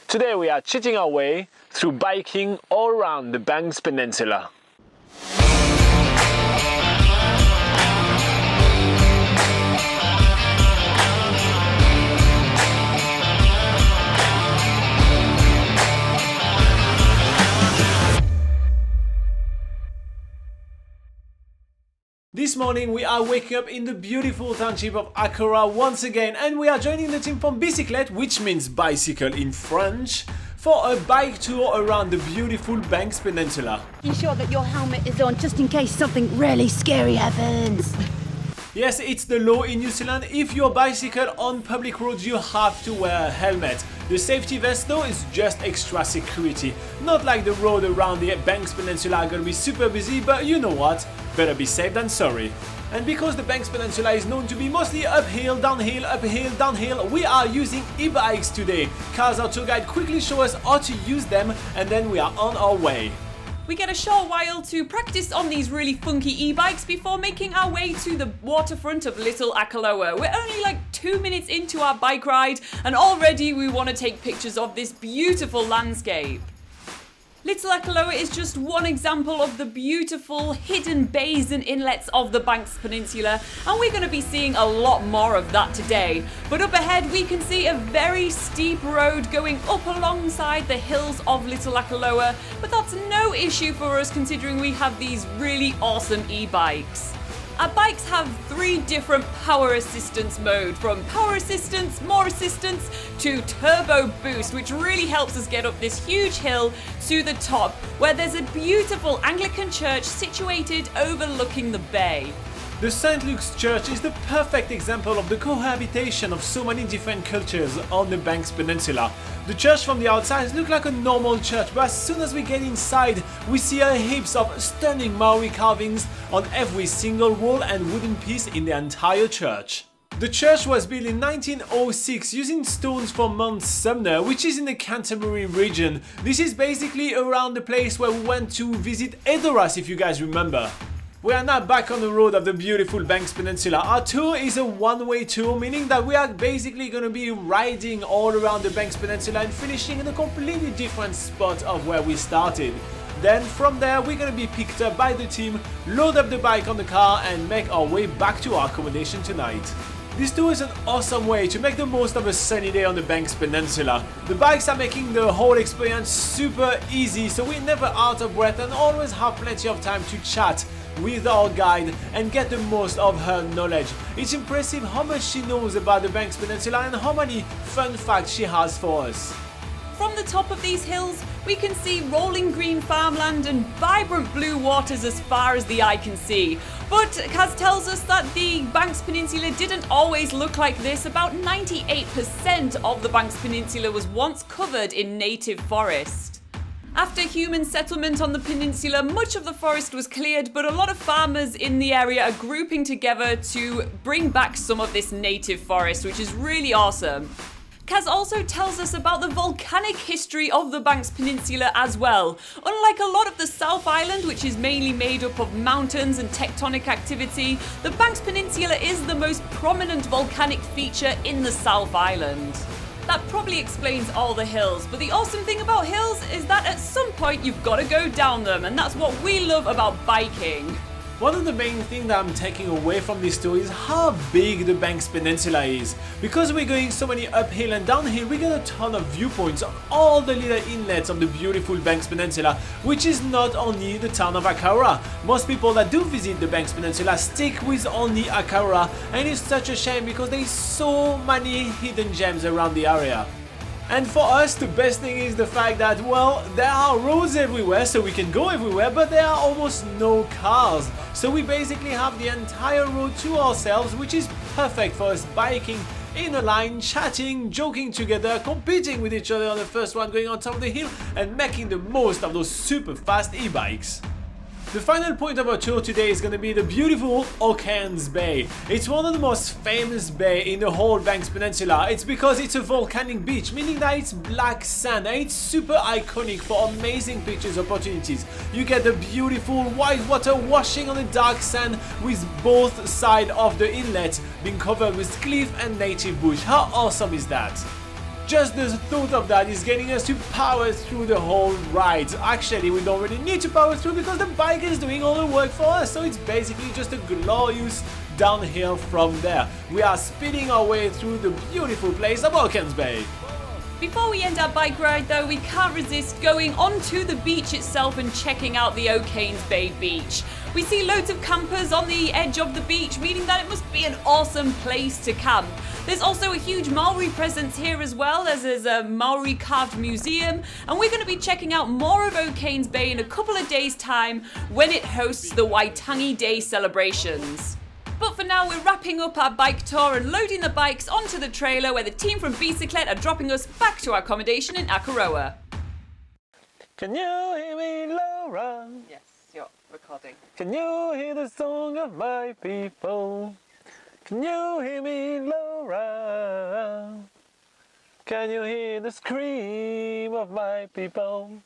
Today we are cheating our way through biking all around the Banks Peninsula. This morning we are waking up in the beautiful township of Akaroa once again, and we are joining the team from Bicyclette, which means bicycle in French, for a bike tour around the beautiful Banks Peninsula. Ensure that your helmet is on just in case something really scary happens. Yes, it's the law in New Zealand. If you bicycle on public roads, you have to wear a helmet. The safety vest though is just extra security. Not like the road around the Banks Peninsula are gonna be super busy, but you know what? Better be safe than sorry. And because the Banks Peninsula is known to be mostly uphill, downhill, we are using e-bikes today. Kaz, our tour guide, quickly show us how to use them, and then we are on our way. We get a short while to practice on these really funky e-bikes before making our way to the waterfront of Little Akaloa. We're only like 2 minutes into our bike ride and already we want to take pictures of this beautiful landscape. Little Akaloa is just one example of the beautiful hidden bays and inlets of the Banks Peninsula, and we're going to be seeing a lot more of that today. But up ahead we can see a very steep road going up alongside the hills of Little Akaloa, but that's no issue for us considering we have these really awesome e-bikes. Our bikes have 3 different power assistance modes, from power assistance, more assistance, to turbo boost, which really helps us get up this huge hill to the top, where there's a beautiful Anglican church situated overlooking the bay. The St. Luke's Church is the perfect example of the cohabitation of so many different cultures on the Banks Peninsula. The church from the outside looks like a normal church, but as soon as we get inside, we see heaps of stunning Maori carvings on every single wall and wooden piece in the entire church. The church was built in 1906 using stones from Mount Sumner, which is in the Canterbury region. This is basically around the place where we went to visit Edoras, if you guys remember. We are now back on the road of the beautiful Banks Peninsula. Our tour is a one-way tour, meaning that we are basically going to be riding all around the Banks Peninsula and finishing in a completely different spot of where we started. Then from there we're going to be picked up by the team, load up the bike on the car and make our way back to our accommodation tonight. This tour is an awesome way to make the most of a sunny day on the Banks Peninsula. The bikes are making the whole experience super easy, so we're never out of breath and always have plenty of time to chat with our guide and get the most of her knowledge. It's impressive how much she knows about the Banks Peninsula and how many fun facts she has for us. From the top of these hills, we can see rolling green farmland and vibrant blue waters as far as the eye can see. But Kaz tells us that the Banks Peninsula didn't always look like this. About 98% of the Banks Peninsula was once covered in native forest. After human settlement on the peninsula, much of the forest was cleared, but a lot of farmers in the area are grouping together to bring back some of this native forest, which is really awesome. Kaz also tells us about the volcanic history of the Banks Peninsula as well. Unlike a lot of the South Island, which is mainly made up of mountains and tectonic activity, the Banks Peninsula is the most prominent volcanic feature in the South Island. That probably explains all the hills, but the awesome thing about hills is that at some point you've got to go down them, and that's what we love about biking. One of the main things that I'm taking away from this tour is how big the Banks Peninsula is. Because we're going so many uphill and downhill, we get a ton of viewpoints on all the little inlets of the beautiful Banks Peninsula, which is not only the town of Akaroa. Most people that do visit the Banks Peninsula stick with only Akaroa, and it's such a shame because there is so many hidden gems around the area. And for us, the best thing is the fact that, well, there are roads everywhere, so we can go everywhere, but there are almost no cars. So we basically have the entire road to ourselves, which is perfect for us biking in a line, chatting, joking together, competing with each other on the first one going on top of the hill, and making the most of those super fast e-bikes. The final point of our tour today is going to be the beautiful Okains Bay. It's one of the most famous bays in the whole Banks Peninsula. It's because it's a volcanic beach, meaning that it's black sand and it's super iconic for amazing pictures opportunities. You get the beautiful white water washing on the dark sand with both sides of the inlet being covered with cliff and native bush. How awesome is that? Just the thought of that is getting us to power through the whole ride. Actually, we don't really need to power through because the bike is doing all the work for us, so it's basically just a glorious downhill from there. We are speeding our way through the beautiful place of Okains Bay. Before we end our bike ride though, we can't resist going onto the beach itself and checking out the Okains Bay beach. We see loads of campers on the edge of the beach, meaning that it must be an awesome place to camp. There's also a huge Maori presence here as well, as there's a Maori carved museum, and we're going to be checking out more of Okains Bay in a couple of days' time when it hosts the Waitangi Day celebrations. But for now, we're wrapping up our bike tour and loading the bikes onto the trailer where the team from Bicyclette are dropping us back to our accommodation in Akaroa. Can you hear me, Laura? Yes, you're recording. Can you hear the song of my people? Can you hear me, Laura? Can you hear the scream of my people?